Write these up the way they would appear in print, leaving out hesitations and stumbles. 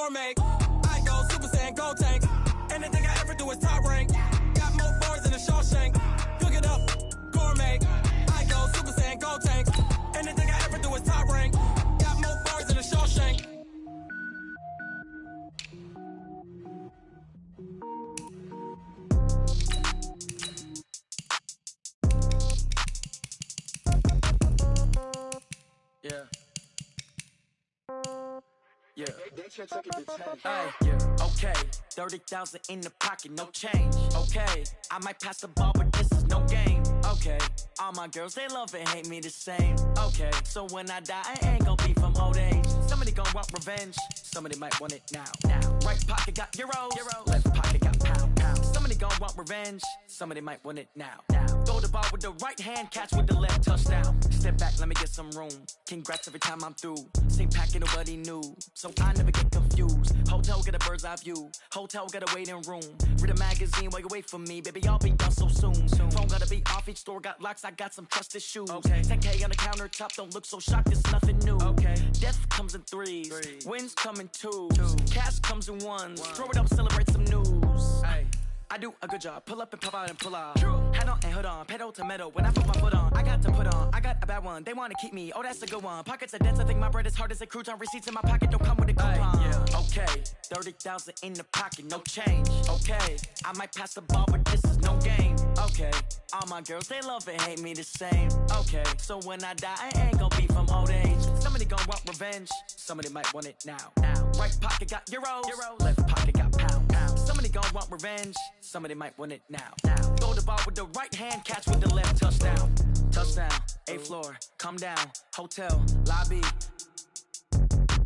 gourmet. I go Super Saiyan, go tank. Anything I ever do is top rank. Got more bars than a Shawshank. Cook it up, gourmet. I go Super Saiyan, go tank. Anything I ever do is top rank. Got more bars than a Shawshank. Yeah. Yeah. Hey, yeah. Okay. 30,000 in the pocket, no change. Okay. I might pass the ball, but this is no game. Okay. All my girls, they love and hate me the same. Okay. So when I die, I ain't gon' be from old age. Somebody gon' want revenge. Somebody might want it now. Right pocket got euros. Left pocket got pound. Somebody gon' want revenge. Somebody might want it now. Throw the ball with the right hand, catch with the left, touchdown. Step back, let me get some room. Congrats every time I'm through. Same packet, nobody knew, so I never get confused. Hotel get a bird's eye view. Hotel get a waiting room. Read a magazine while you wait for me, baby. I'll be done so soon. Phone gotta be off, each store got locks. I got some trusted shoes. Okay. 10K on the countertop, don't look so shocked. It's nothing new. Okay. Death comes in threes. Wins come in twos. Cash comes in ones. Throw it up, celebrate some news. Hey. I do a good job, pull up and pop out and pull out. Head on and hood on, pedal to metal. When I put my foot on, I got to put on. I got a bad one, they wanna keep me, oh that's a good one. Pockets are dense, I think my bread is hard as a crouton. Receipts in my pocket don't come with a coupon. Yeah. Okay, 30,000 in the pocket, no change. Okay, I might pass the ball, but this is no game. Okay, all my girls, they love and hate me the same. Okay, so when I die, I ain't gon' be from old age. Somebody gon' want revenge, somebody might want it now. Right pocket got euros. Left pocket got pound. Somebody gon' want revenge, somebody might want it now. Throw the ball with the right hand, catch with the left, touchdown. Touchdown, 8th floor, come down, hotel, lobby.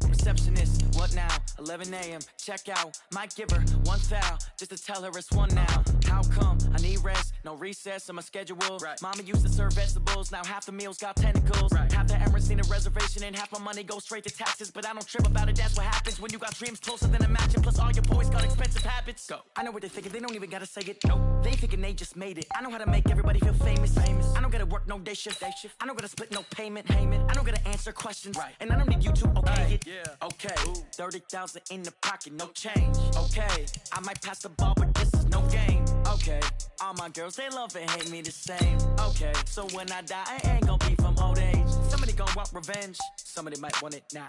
Receptionist, what now? 11 a.m., check out. Might give her one foul, just to tell her it's one now. How come? I need rest, no recess in my schedule. Right. Mama used to serve vegetables, now half the meals got tentacles. Right. Half the Emirates need a reservation and half my money goes straight to taxes. But I don't trip about it, that's what happens when you got dreams closer than a matching. Plus all your boys got expensive habits. Go. I know what they're thinking, they don't even gotta say it. Nope. They thinking they just made it. I know how to make everybody feel famous. I don't gotta work no day shift. I don't gotta split no payment. I don't gotta answer questions. Right. And I don't need you to okay it. Yeah. Okay, 30,000 in the pocket, no change. Okay, I might pass the ball, but this is no game. Okay, all my girls, they love and hate me the same. Okay, so when I die, I ain't gon' be from old age. Somebody gon' want revenge, somebody might want it now.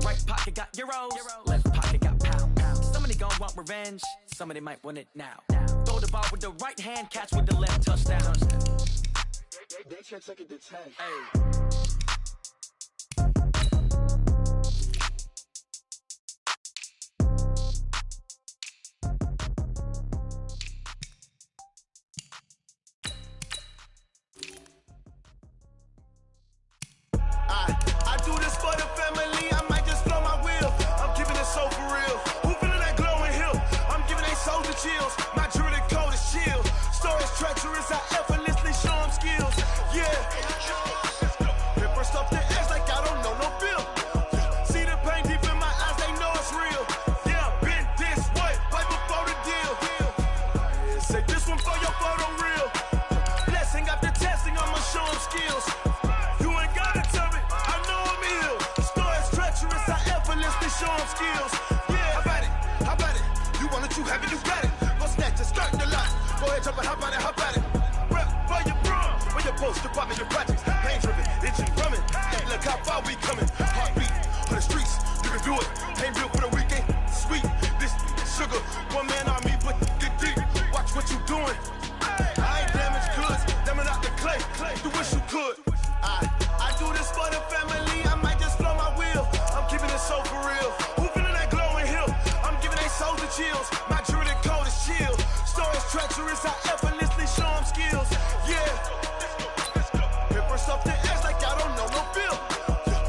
Right pocket got euros, left pocket got pound. Somebody gon' want revenge, somebody might want it now. Throw the ball with the right hand, catch with the left, touchdown. They can't take it to 10. Hey. I do this for the family, I might just blow my wheel. I'm giving it so for real. Who feeling that glowing hill? I'm giving they soldier chills. My jewelry cold is chill. Stories treacherous, I effortlessly show them skills. Yeah. Pepper stuff the edge like I don't know no feel. See the pain deep in my eyes, they know it's real. Yeah, been this way, right before the deal. Say this one for your photo real. Blessing after testing, I'ma show them skills. Show them skills. Yeah, how about it? You want it, you have it, you got it. Go snatch it, start the lot. Go ahead, jump it, how about it? Rep for your bro, for your post, your pop, your projects. Pain driven, itching, drumming. Hey, look how far we coming. Heartbeat on the streets, you can do it. Ain't built for the weekend. Sweet, this sugar, one man army, but get deep. Watch what you doing. I ain't damaged goods, damn it out the clay. You wish you could. I do this for the family. I might just blow my wheel. I'm keeping it so for real. Who feeling that glowing hill? I'm giving they soldier chills. My jewelry cold is chill. Stories treacherous, I effortlessly show them skills. Yeah. Pepper stuff the edge like I don't know no feel.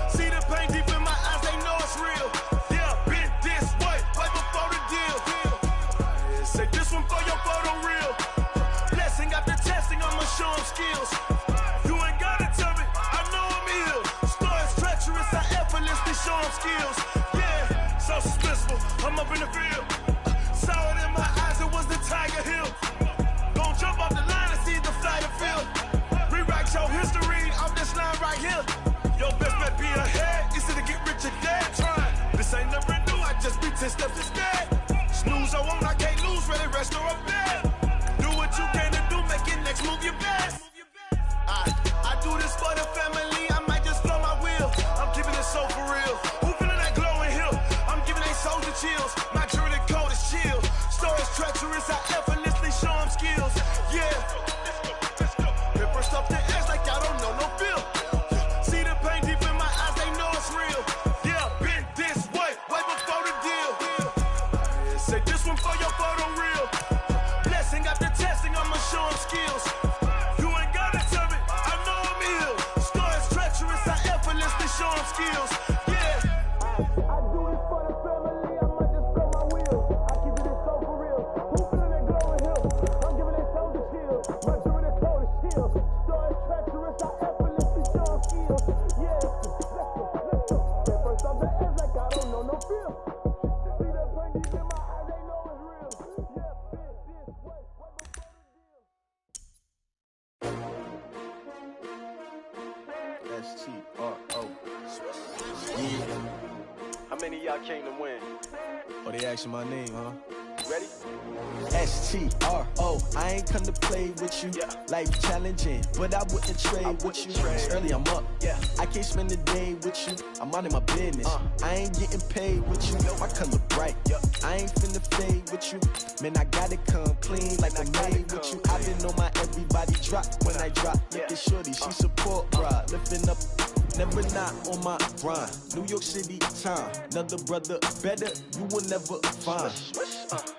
See the pain deep in my eyes, they know it's real. Yeah, been this way, right before the deal. Say this one for your photo real. Blessing after testing, I'ma show them skills. You ain't gotta tell me, I know I'm ill. Stories treacherous, I effortlessly show them skills. Yeah, so suspenseful, I'm up in the field. Saw it in my eyes, it was the Tiger Hill. Gon' jump off the line and see the flight of field. Rewrite your history off this line right here. Your best bet be ahead, easy to get rich or dead trying. This ain't never new, I just be 10 10 steps instead. Snooze, I won't, I can't lose, ready, rest or up bed. Do what you can to do, make your next move your best. I do this for the family, I might just blow my wheel. I'm keeping it so for real. Who feeling that glowing hill? I'm giving they soldier chills. My jewelry cold is chill. Stories treacherous, I effortlessly show them skills. Yeah. Hit first off the edge like I don't know no feel. See the pain deep in my eyes, they know it's real. Yeah, been this way before the deal. Say this one for your photo reel. Blessing after testing, I'ma show them skills. You ain't gotta tell me, I know I'm ill. Stories treacherous, I effortlessly show them skills. Yeah. I do this for the family, I might just blow my wheel. I keep it so for real. Who feeling that glowing hill? I'm giving it soldier chills. My jewelry cold is chill. Stories treacherous, I effortlessly show them skills. Yeah. Let's go. Hit first off the edge like I don't know no feel. See the pain deep in my eyes, they know it's real. Yeah, been this way before the deal. S-T-R-O. Yeah. How many of y'all came to win? Oh, they asking my name, huh? Ready? S-T-R-O. I ain't come to play with you. Yeah. Life challenging, but I wouldn't trade with you. It's early, I'm up. Yeah. I can't spend the day with you. I'm out in my business. I ain't getting paid with you. My color bright. I ain't finna fade with you. Man, I gotta come clean like I made with you. I been on my everybody drop when I drop. Look at shorty, she support ride. Lifting up, never not on my grind. New York City time. Another brother better, you will never find.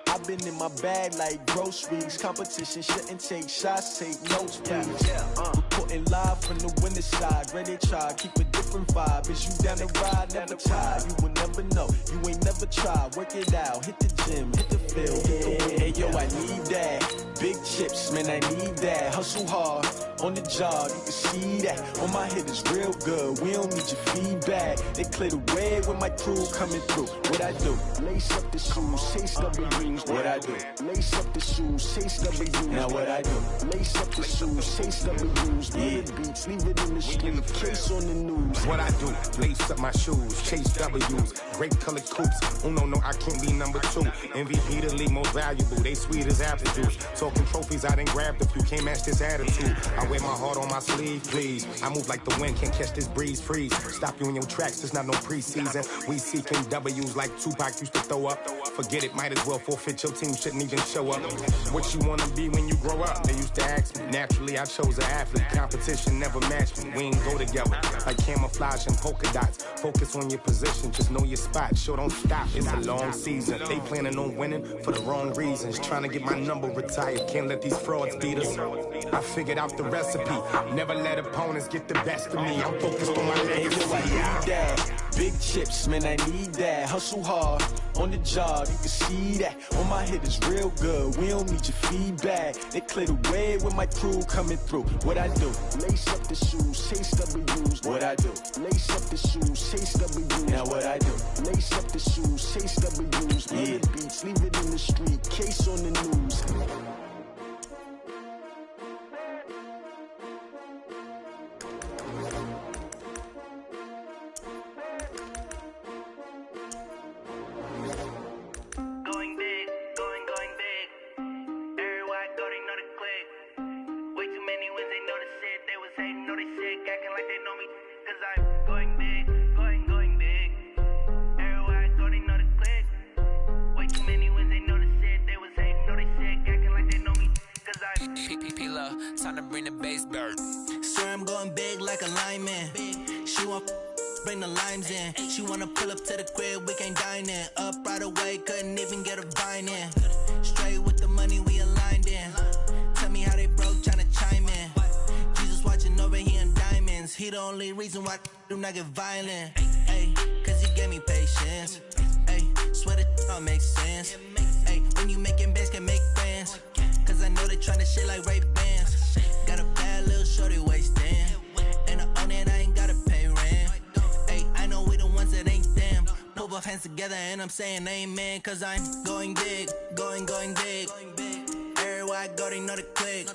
I've been in my bag like groceries. Competition shouldn't take shots, take notes, please. Reporting live from the winter side. Ready to try, keep a different vibe. Is you down the ride, never tired. You will never know, you ain't never tried. Work it out, hit the gym, hit the field. Hey yo, I need that. Big chips, man, I need that. Hustle hard, on the job, you can see that. On my head is real good, we don't need your feedback. They clear the way with my crew coming through. What I do? Lace up the shoes, chase W's. What I do? Lace up the shoes, chase W's. Now what I do? Lace up the shoes, chase W's. Yeah, beats, leave it in the street, case on the news. What I do? Lace up my shoes, chase W's. Grape colored coops. Oh no, I can't be number 2. MVP the league most valuable. They sweet as apple juice. Talking trophies, I done grabbed a few. Can't match this attitude. I wear my heart on my sleeve, please. I move like the wind, can't catch this breeze, freeze. Stop you in your tracks, it's not no preseason. We seeking W's like Tupac used to throw up. Forget it, might as well forfeit. Your team shouldn't even show up. What you wanna be when you grow up? They used to ask me. Naturally, I chose an athlete. Competition never matched me. We ain't go together like camouflage and polka dots. Focus on your position, just know your spot. Sure, don't stop. It's a long season. They planning on winning for the wrong reasons. Trying to get my number retired. Can't let these frauds beat us. I figured out the recipe. Never let opponents get the best of me. I'm focused on my legacy. I need that. Big chips, man, I need that. Hustle hard, on the job, you can see that. On my head is real good, we don't need your feedback. They clear the way with my crew coming through. What I do? Lace up the shoes, chase W's. What I do? Lace up the shoes, chase W's. Now what I do? Lace up the shoes, chase W's. Yeah, beats, leave it in the street, case on the news. Time to bring the bass bird. Swear I'm going big like a lineman. She want bring the limes in. She wanna pull up to the crib, we can't dine in. Up right away, couldn't even get a vine in. Straight with the money we aligned in. Tell me how they broke, tryna chime in. Jesus watching over here in diamonds. He the only reason why do not get violent. Ay, cause he gave me patience. Ay, swear that don't make sense. Ay, when you making bands can make friends. Cause I know they tryna shit like Ray-Bans. Got a bad little shorty wasting. And I own it, I ain't gotta pay rent. Ay, I know we the ones that ain't them. Put both hands together and I'm saying amen. Cause I'm going big, going big. Everywhere I go, they know the click.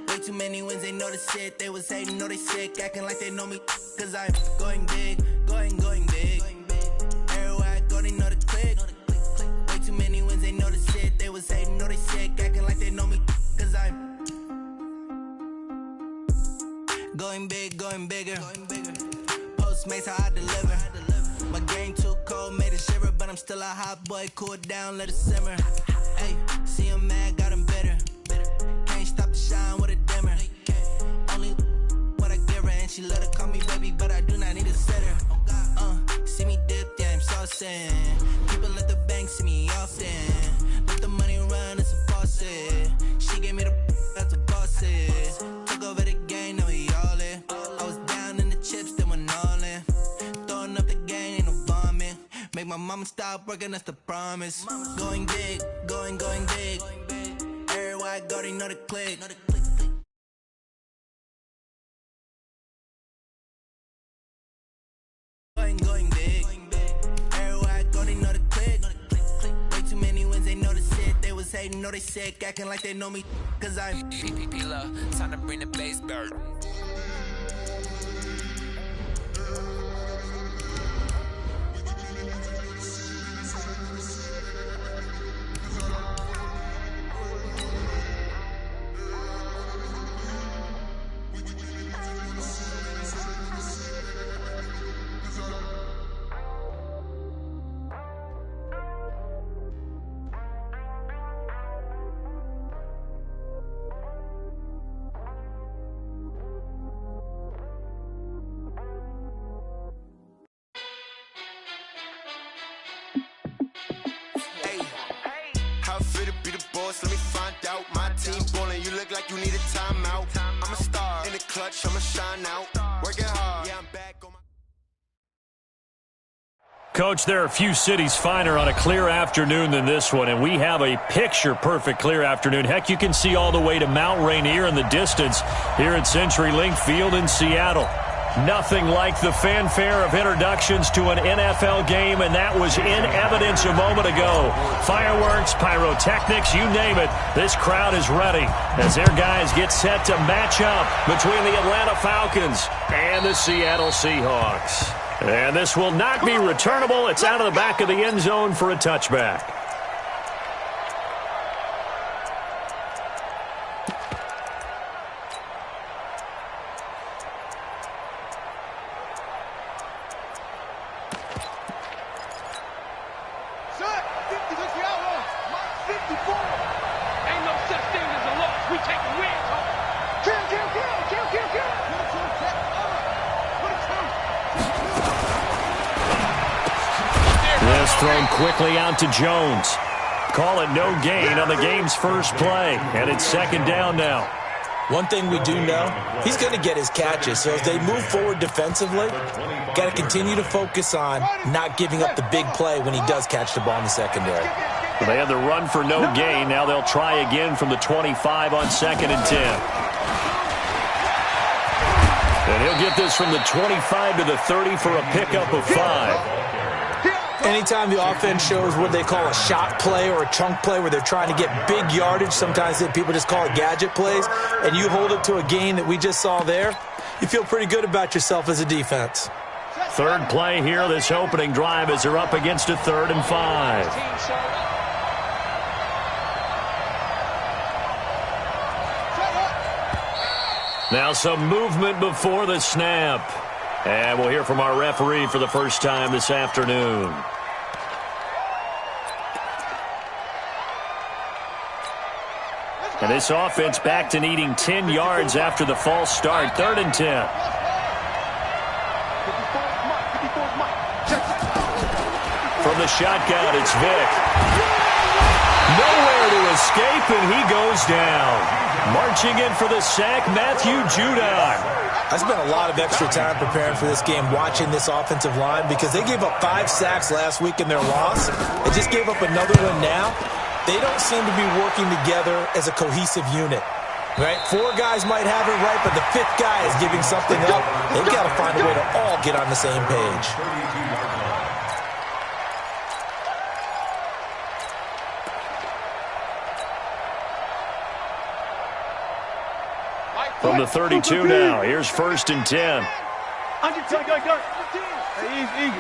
Way too many wins, they know the shit. They was hating, know they sick, acting like they know me. Cause I'm going big, going big. Everywhere I go, they know the click. Going big, going bigger. Postmates how I deliver. My game too cold, made it shiver, but I'm still a hot boy. Cool it down, let it simmer. Hey, see him mad, got him bitter. Can't stop the shine with a dimmer. Only what I give her, and she let her call me baby, but I do not need a sitter. See me dip, yeah, I'm saucing. People at the bank see me often. Let the money run, it's a faucet. She gave me the that's a boss it. Took over the game, now we all in. I was down in the chips, then went all in. Throwing up the game, ain't no bombing. Make my mama stop working, that's the promise. Going big, going big. Everywhere I go, they know the click. Going big. Everywhere I go, they know the click. Way too many wins, they notice it. They was hating, know they sick, acting like they know me. Cause I'm PPP, time to bring the bass back. Let me find out. My team ballin', you look like you need a timeout. I'm a star in the clutch, I'ma shine out. Working hard, yeah, I'm back on my... Coach, there are a few cities finer on a clear afternoon than this one, and we have a picture-perfect clear afternoon. Heck, you can see all the way to Mount Rainier in the distance here at CenturyLink Field in Seattle. Nothing like the fanfare of introductions to an NFL game, and that was in evidence a moment ago. Fireworks, pyrotechnics, you name it. This crowd is ready as their guys get set to match up between the Atlanta Falcons and the Seattle Seahawks. And this will not be returnable. It's out of the back of the end zone for a touchback. Thrown quickly out to Jones. Call it no gain on the game's first play, and it's second down now. One thing we do know, he's going to get his catches. So as they move forward defensively, got to continue to focus on not giving up the big play when he does catch the ball in the secondary. Well, they had the run for no gain. Now they'll try again from the 25 on 2nd and 10. And he'll get this from the 25 to the 30 for a pickup of 5. Anytime the offense shows what they call a shot play or a chunk play where they're trying to get big yardage, sometimes people just call it gadget plays, and you hold it to a gain that we just saw there, you feel pretty good about yourself as a defense. Third play here, this opening drive as they're up against a 3rd and 5. Now some movement before the snap. And we'll hear from our referee for the first time this afternoon. And this offense back to needing 10 yards after the false start. 3rd and 10. From the shotgun, it's Vick. Nowhere to escape, and he goes down. Marching in for the sack, Matthew Judon. I spent a lot of extra time preparing for this game, watching this offensive line, because they gave up 5 sacks last week in their loss. They just gave up another one now. They don't seem to be working together as a cohesive unit. Right? 4 guys might have it right, but the 5th guy is giving something up. They've got to find a way to all get on the same page. From the 32 now, here's 1st and 10. Easy.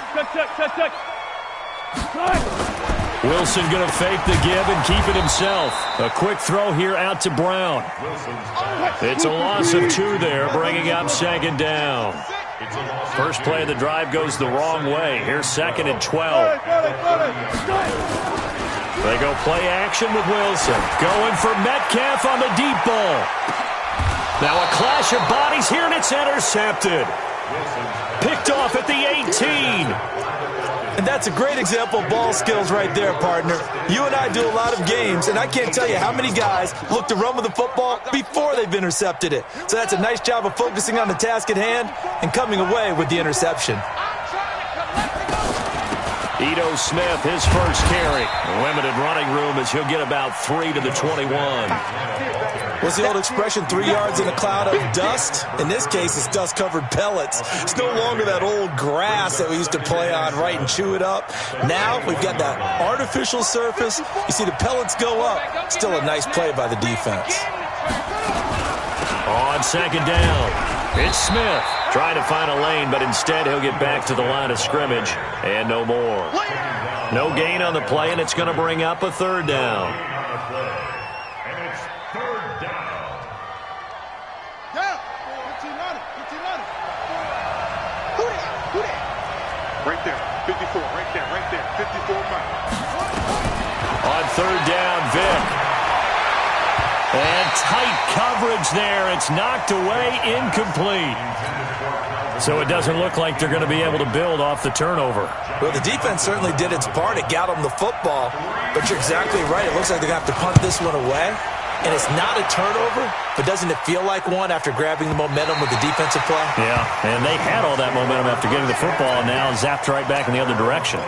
Touch. Wilson going to fake the give and keep it himself. A quick throw here out to Brown. It's a loss of 2 there, bringing up 2nd down. First play of the drive goes the wrong way. Here's 2nd and 12. They go play action with Wilson. Going for Metcalf on the deep ball. Now a clash of bodies here, and it's intercepted. Picked off at the 18. And that's a great example of ball skills right there, partner. You and I do a lot of games, and I can't tell you how many guys look to run with the football before they've intercepted it. So that's a nice job of focusing on the task at hand and coming away with the interception. Ito Smith, his first carry. Limited running room as he'll get about 3 to the 21. What's the old expression, 3 yards in a cloud of dust? In this case, it's dust-covered pellets. It's no longer that old grass that we used to play on, right, and chew it up. Now we've got that artificial surface. You see the pellets go up. Still a nice play by the defense. On 2nd down, it's Smith. Trying to find a lane, but instead he'll get back to the line of scrimmage. And no more. No gain on the play, and it's going to bring up a 3rd down. Right there, 54, right there, 54 miles. On 3rd down, Vick. And tight coverage there. It's knocked away, incomplete. So it doesn't look like they're going to be able to build off the turnover. Well, the defense certainly did its part. It got them the football. But you're exactly right. It looks like they're going to have to punt this one away. And it's not a turnover, but doesn't it feel like one after grabbing the momentum with the defensive play? Yeah, and they had all that momentum after getting the football, and now zapped right back in the other direction.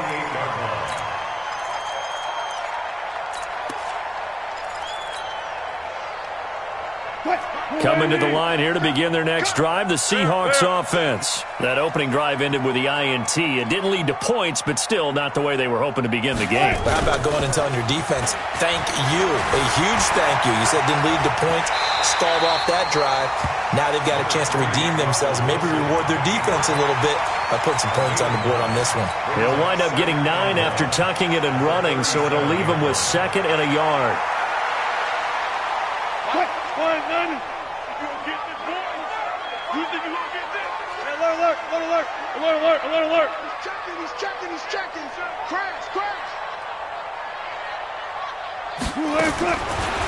Coming to the line here to begin their next drive, the Seahawks offense. That opening drive ended with the INT. It didn't lead to points, but still not the way they were hoping to begin the game. How about going and telling your defense, thank you, a huge thank you. You said it didn't lead to points, stalled off that drive. Now they've got a chance to redeem themselves and maybe reward their defense a little bit by putting some points on the board on this one. He'll wind up getting 9 after tucking it and running, so it'll leave him with 2nd and a yard. Alert. He's checking. Crash.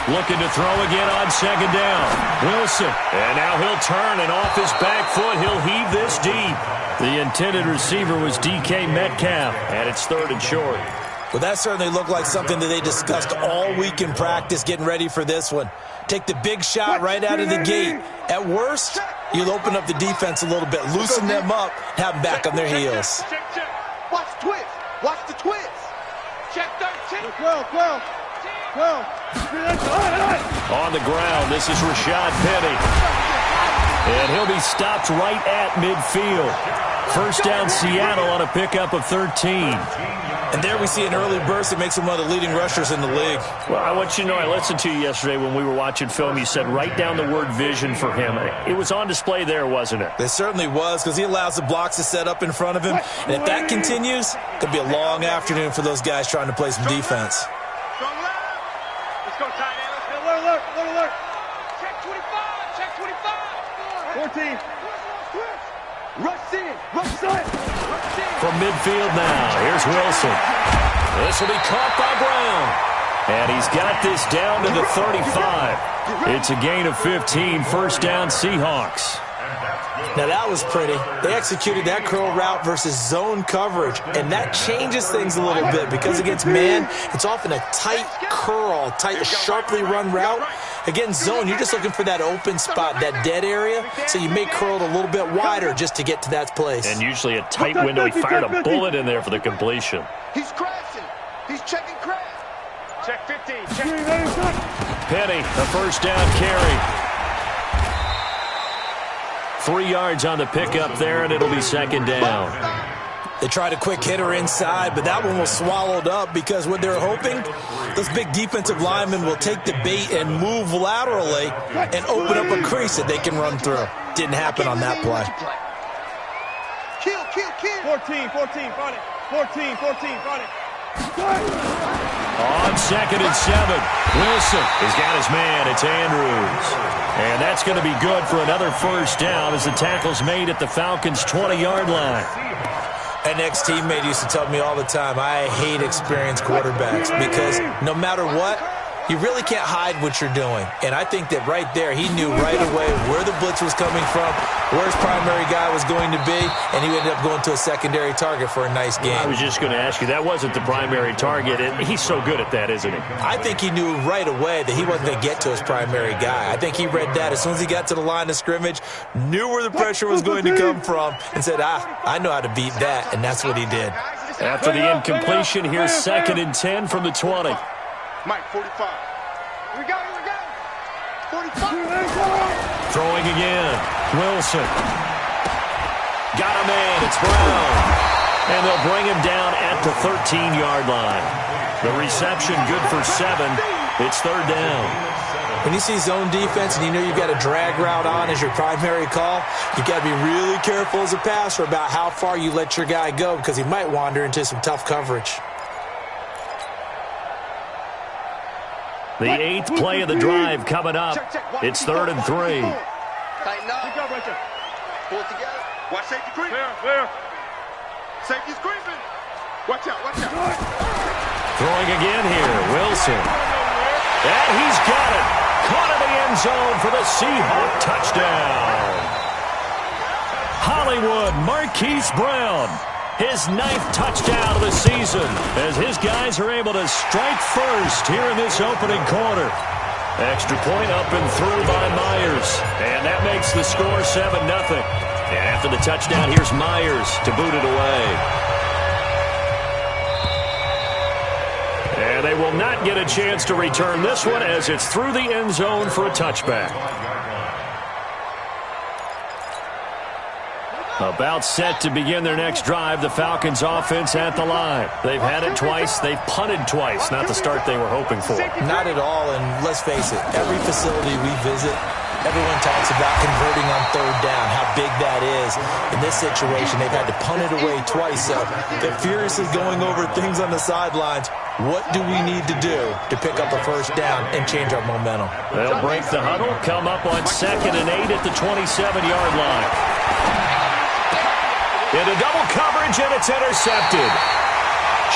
Looking to throw again on 2nd down. Wilson. And now he'll turn, and off his back foot, he'll heave this deep. The intended receiver was DK Metcalf, and it's 3rd and short. Well, that certainly looked like something that they discussed all week in practice, getting ready for this one. Take the big shot right out of the gate. At worst, you'll open up the defense a little bit, loosen them up, have them back on their heels. Watch the twist. Check 13. 12. On the ground, this is Rashad Penny. And he'll be stopped right at midfield. First down, Seattle on a pickup of 13. And there we see an early burst that makes him one of the leading rushers in the league. Well, I want you to know, I listened to you yesterday when we were watching film. You said write down the word vision for him. It was on display there, wasn't it? It certainly was, because he allows the blocks to set up in front of him. And if that continues, it could be a long afternoon for those guys trying to play some defense. Let's go, tight end. Alert. Check 25. 14. Rush in. From midfield now, here's Wilson. This will be caught by Brown. And he's got this down to the 35. It's a gain of 15, first down Seahawks. Now that was pretty. They executed that curl route versus zone coverage, and that changes things a little bit because against man, it's often a tight curl, sharply run route. Against zone, you're just looking for that open spot, that dead area, so you may curl it a little bit wider just to get to that place. And usually a tight window. He fired a bullet in there for the completion. He's crashing. He's checking crash. Check 15. Penny, the first down carry. 3 yards on the pickup there, and it'll be 2nd down. They tried a quick hitter inside, but that one was swallowed up because what they're hoping, those big defensive linemen will take the bait and move laterally and open up a crease that they can run through. Didn't happen on that play. Kill. 14, got it. 14, got it. 2nd and 7. Wilson has got his man. It's Andrews. And that's going to be good for another first down as the tackle's made at the Falcons' 20-yard line. An ex-teammate used to tell me all the time, I hate experienced quarterbacks because no matter what, you really can't hide what you're doing. And I think that right there, he knew right away where the blitz was coming from, where his primary guy was going to be, and he ended up going to a secondary target for a nice game. I was just going to ask you, that wasn't the primary target, and he's so good at that, isn't he? I think he knew right away that he wasn't going to get to his primary guy. I think he read that as soon as he got to the line of scrimmage, knew where the pressure was going to come from, and said, I know how to beat that, and that's what he did. After the incompletion, here's 2nd and 10 from the 20. Mike, 45. Here we go. 45. Throwing again. Wilson. Got a man. It's Brown. And they'll bring him down at the 13-yard line. The reception good for 7. It's 3rd down. When you see zone defense and you know you've got a drag route on as your primary call, you've got to be really careful as a passer about how far you let your guy go because he might wander into some tough coverage. The 8th play of the drive coming up. It's 3rd and 3. Tighten up. Pull it together. Watch safety creeping. Clear. Safety's creeping. Watch out. Throwing again here. Wilson. And he's got it. Caught in the end zone for the Seahawk touchdown. Hollywood Marquise Brown. His 9th touchdown of the season as his guys are able to strike first here in this opening quarter. Extra point up and through by Myers. And that makes the score 7-0. And after the touchdown, here's Myers to boot it away. And they will not get a chance to return this one as it's through the end zone for a touchback. About set to begin their next drive, the Falcons offense at the line. They've had it twice. They've punted twice. Not the start they were hoping for. Not at all, and let's face it, every facility we visit, everyone talks about converting on 3rd down, how big that is. In this situation, they've had to punt it away twice, so they're furiously going over things on the sidelines. What do we need to do to pick up a first down and change our momentum? They'll break the huddle, come up on 2nd and 8 at the 27-yard line. Into double coverage, and it's intercepted.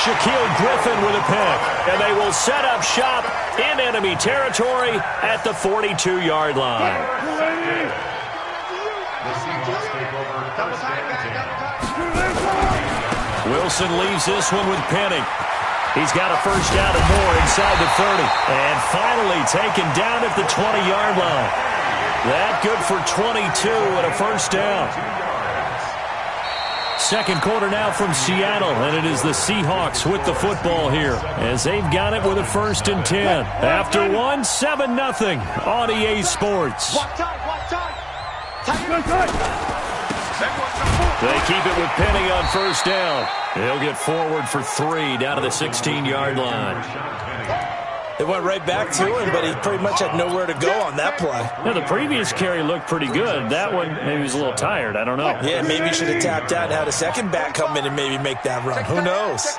Shaquille Griffin with a pick, and they will set up shop in enemy territory at the 42-yard line. Wilson leaves this one with Penning. He's got a first down and more inside the 30, and finally taken down at the 20-yard line. That good for 22 and a first down. Second quarter now from Seattle, and it is the Seahawks with the football here as they've got it with a 1st and 10. After one, 7-0 on EA Sports. They keep it with Penning on first down. He'll get forward for 3 down to the 16-yard line. They went right back to him, but he pretty much had nowhere to go on that play. Yeah, the previous carry looked pretty good. That one, maybe he was a little tired. I don't know. Yeah, maybe he should have tapped out and had a second back come in and maybe make that run. Who knows?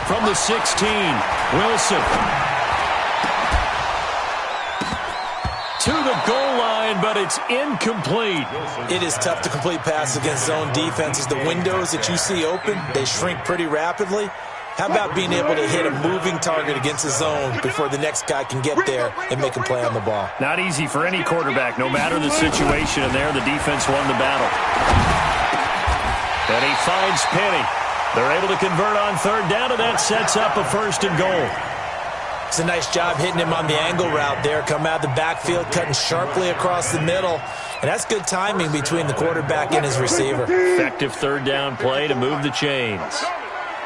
From the 16, Wilson. To the goal line, but it's incomplete. It is tough to complete passes against zone defenses. The windows that you see open, they shrink pretty rapidly. How about being able to hit a moving target against the zone before the next guy can get there and make a play on the ball? Not easy for any quarterback, no matter the situation, and there the defense won the battle. And he finds Penning. They're able to convert on 3rd down, and that sets up a 1st and goal. It's a nice job hitting him on the angle route there. Come out of the backfield, cutting sharply across the middle. And that's good timing between the quarterback and his receiver. Effective 3rd down play to move the chains.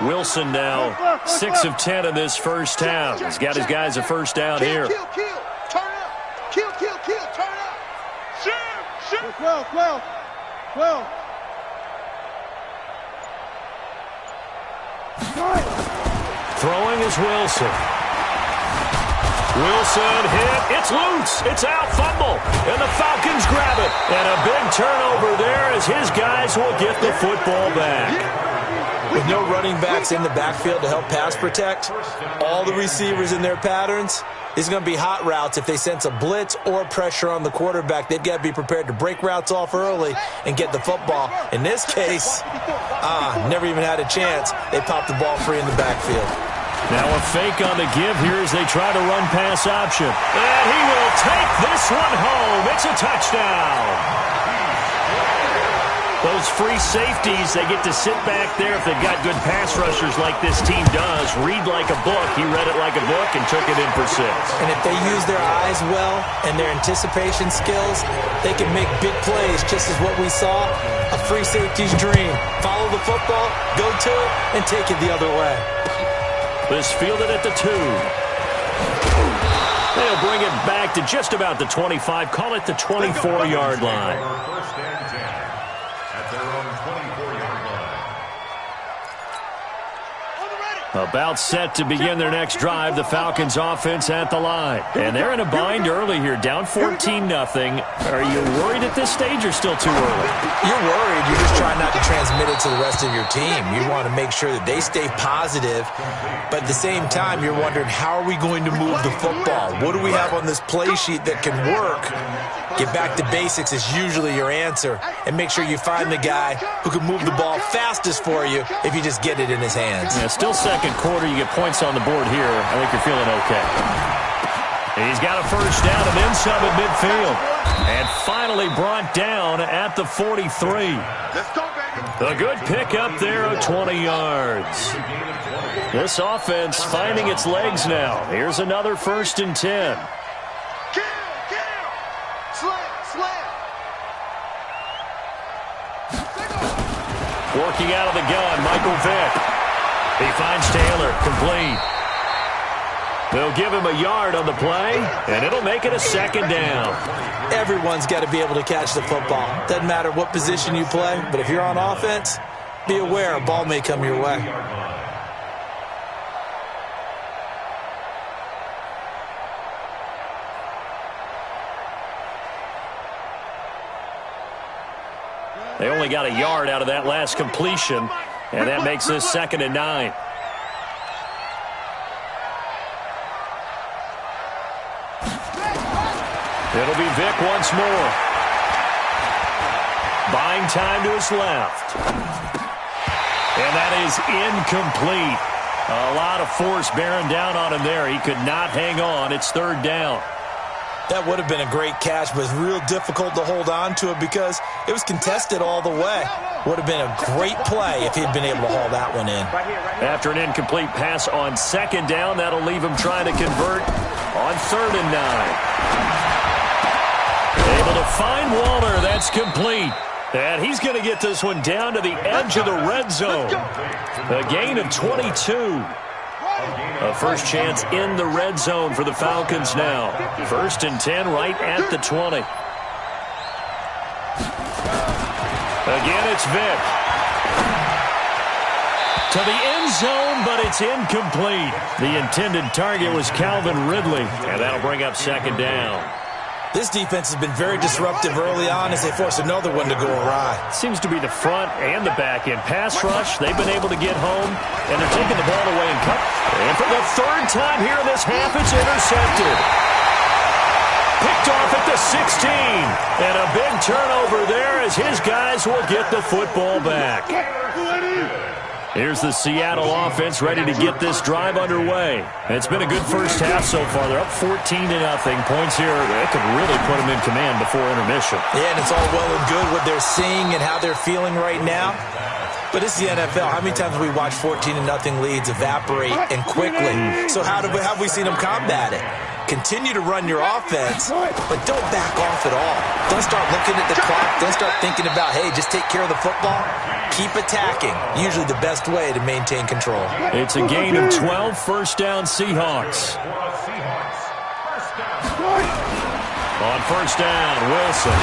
Wilson now 6 of 10 in this first half. He's got his guys a first down here. Kill. Turn up. Kill. Turn up. Shoot. 12. Throwing is Wilson. Wilson hit. It's loose. It's out. Fumble. And the Falcons grab it. And a big turnover there as his guys will get the football back. With no running backs in the backfield to help pass protect, all the receivers in their patterns, it's going to be hot routes. If they sense a blitz or pressure on the quarterback, they've got to be prepared to break routes off early and get the football. In this case, never even had a chance. They popped the ball free in the backfield. Now a fake on the give here as they try to run pass option. And he will take this one home. It's a touchdown. Those free safeties, they get to sit back there if they've got good pass rushers like this team does. Read like a book. He read it like a book and took it in for 6. And if they use their eyes well and their anticipation skills, they can make big plays, just as what we saw. A free safety's dream. Follow the football, go to it, and take it the other way. This fielded at the 2. They'll bring it back to just about the 25. Call it the 24-yard line. About set to begin their next drive, the Falcons offense at the line. And they're in a bind early here, down 14-0. Are you worried at this stage or still too early? You're worried. You're just trying not to transmit it to the rest of your team. You want to make sure that they stay positive. But at the same time, you're wondering, how are we going to move the football? What do we have on this play sheet that can work? Get back to basics is usually your answer. And make sure you find the guy who can move the ball fastest for you if you just get it in his hands. Yeah, still second quarter. You get points on the board here. I think you're feeling okay. He's got a first down and then some at midfield. And finally brought down at the 43. A good pickup there of 20 yards. This offense finding its legs now. Here's another 1st and 10. Working out of the gun, Michael Vick. He finds Taylor, complete. They'll give him a yard on the play, and it'll make it a 2nd down. Everyone's got to be able to catch the football. Doesn't matter what position you play, but if you're on offense, be aware a ball may come your way. They only got a yard out of that last completion, and that makes this 2nd and 9. It'll be Vick once more. Buying time to his left. And that is incomplete. A lot of force bearing down on him there. He could not hang on. It's 3rd down. That would have been a great catch, but it's real difficult to hold on to it because it was contested all the way. Would have been a great play if he'd been able to haul that one in. After an incomplete pass on 2nd down, that'll leave him trying to convert on 3rd and 9. Able to find Waller. That's complete. And he's going to get this one down to the edge of the red zone. A gain of 22. A first chance in the red zone for the Falcons now. 1st and 10 right at the 20. Again, it's Vick. To the end zone, but it's incomplete. The intended target was Calvin Ridley, and that'll bring up 2nd down. This defense has been very disruptive early on as they force another one to go awry. Seems to be the front and the back end. Pass rush, they've been able to get home, and they're taking the ball away and cut. And for the 3rd time here in this half, it's intercepted. Picked off at the 16. And a big turnover there as his guys will get the football back. Here's the Seattle offense ready to get this drive underway. It's been a good first half so far. They're up 14-0. Points here, that could really put them in command before intermission. Yeah, and it's all well and good what they're seeing and how they're feeling right now. But it's the NFL. How many times have we watched 14-0 leads evaporate and quickly? So how have we seen them combat it? Continue to run your offense, but don't back off at all. Don't start looking at the clock. Don't start thinking about, hey, just take care of the football. Keep attacking. Usually the best way to maintain control. It's a gain of 12, 1st down Seahawks. On 1st down, Wilson.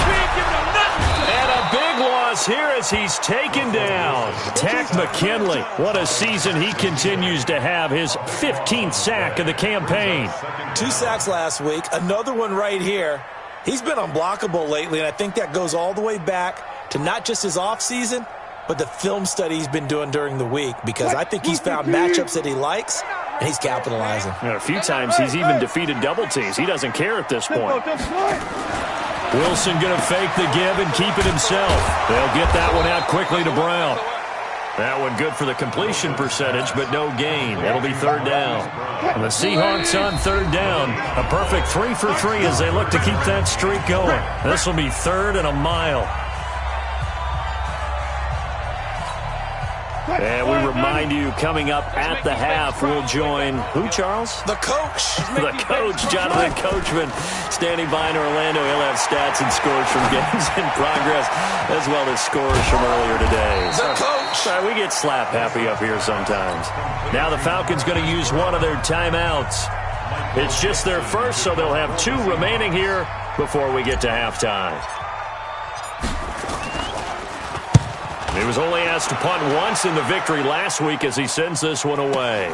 And a big one across here as he's taken down. Tack McKinley. What a season he continues to have. His 15th sack of the campaign. 2 sacks last week. Another one right here. He's been unblockable lately, and I think that goes all the way back to not just his offseason, but the film study he's been doing during the week, because I think he's found matchups that he likes, and he's capitalizing. And a few times he's even defeated double teams. He doesn't care at this point. Wilson going to fake the give and keep it himself. They'll get that one out quickly to Brown. That one good for the completion percentage, but no gain. It'll be 3rd down. And the Seahawks on 3rd down. A perfect 3 for 3 as they look to keep that streak going. This will be 3rd and a mile. And we remind you, coming up at the half, we'll join who, Charles? The coach. The coach, Jonathan Coachman, standing by in Orlando. He'll have stats and scores from games in progress, as well as scores from earlier today. The coach. We get slap happy up here sometimes. Now the Falcons going to use one of their timeouts. It's just their first, so they'll have 2 remaining here before we get to halftime. He was only asked to punt once in the victory last week as he sends this one away.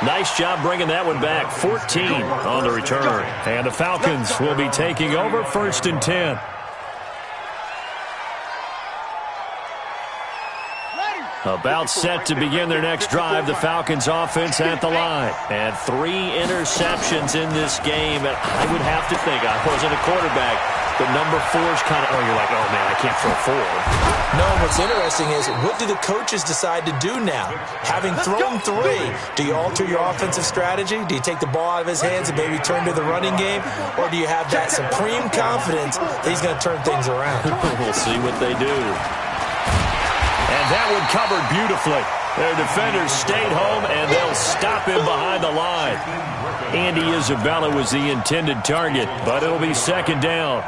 Nice job bringing that one back. 14 on the return. And the Falcons will be taking over 1st and 10. About set to begin their next drive, the Falcons offense at the line. And 3 interceptions in this game. And I would have to think, I wasn't a quarterback, but number 4's kind of, you're like, oh man, I can't throw 4. No, what's interesting is, what do the coaches decide to do now? Having thrown 3, do you alter your offensive strategy? Do you take the ball out of his hands and maybe turn to the running game? Or do you have that supreme confidence that he's going to turn things around? We'll see what they do. And that one covered beautifully. Their defenders stayed home, and they'll stop him behind the line. Andy Isabella was the intended target, but it'll be 2nd down.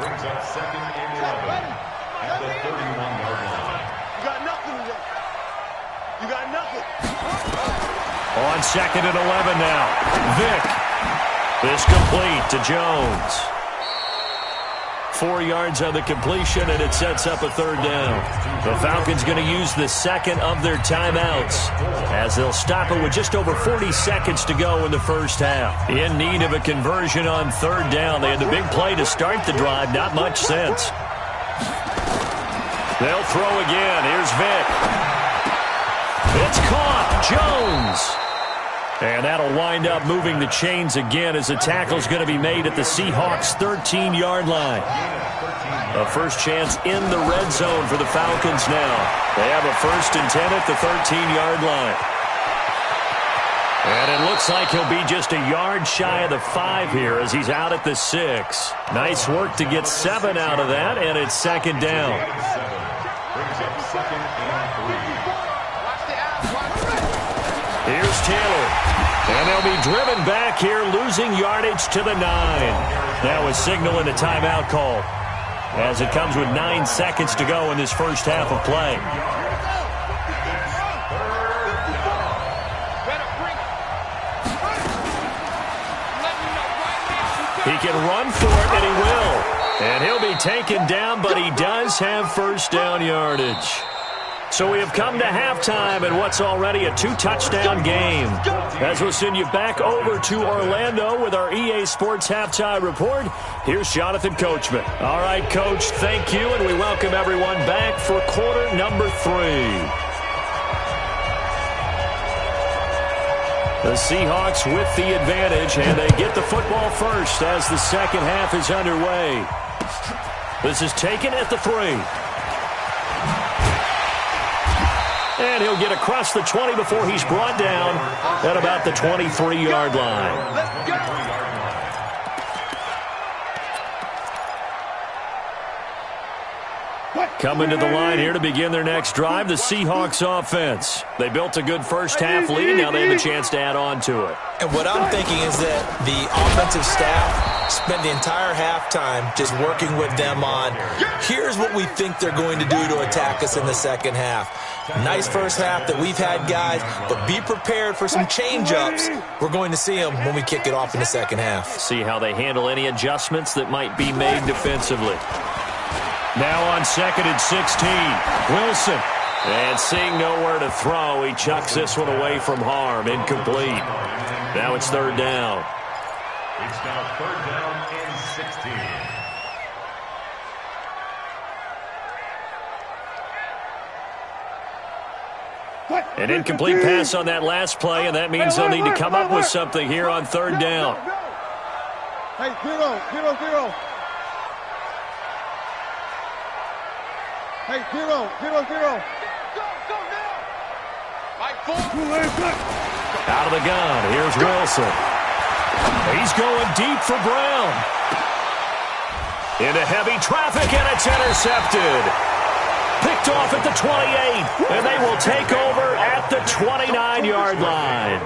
On 2nd and 11 now. Vick. This complete to Jones. 4 yards on the completion, and it sets up a 3rd down. The Falcons going to use the 2nd of their timeouts as they'll stop it with just over 40 seconds to go in the first half. In need of a conversion on 3rd down. They had the big play to start the drive. Not much sense. They'll throw again. Here's Vick. It's caught. Jones. And that'll wind up moving the chains again as the tackle's going to be made at the Seahawks' 13-yard line. A first chance in the red zone for the Falcons now. They have a 1st and 10 at the 13-yard line. And it looks like he'll be just a yard shy of the 5 here as he's out at the 6. Nice work to get 7 out of that, and it's 2nd down. Here's Taylor. And they'll be driven back here, losing yardage to the 9. Now a signal and a timeout call as it comes with 9 seconds to go in this first half of play. He can run for it, and he will. And he'll be taken down, but he does have 1st down yardage. So we have come to halftime in what's already a 2-touchdown game. As we'll send you back over to Orlando with our EA Sports Halftime Report, here's Jonathan Coachman. All right, Coach, thank you, and we welcome everyone back for quarter number 3. The Seahawks with the advantage, and they get the football first as the second half is underway. This is taken at the 3. And he'll get across the 20 before he's brought down at about the 23-yard line. Coming to the line here to begin their next drive, the Seahawks offense. They built a good first half lead. Now they have a chance to add on to it. And what I'm thinking is that the offensive staff spent the entire halftime just working with them on, here's what we think they're going to do to attack us in the second half. Nice first half that we've had, guys, but be prepared for some change-ups. We're going to see them when we kick it off in the second half. See how they handle any adjustments that might be made defensively. Now on 2nd and 16, Wilson. And seeing nowhere to throw, he chucks this one away from harm. Incomplete. Now it's 3rd down. It's now 3rd down and 16. An incomplete pass on that last play, and that means they'll need to come up with something here on 3rd down. Hey, 0-0. Hey, 0-0. Out of the gun, here's Wilson. He's going deep for Brown. Into heavy traffic, and it's intercepted. Picked off at the 28, and they will take over at the 29-yard line.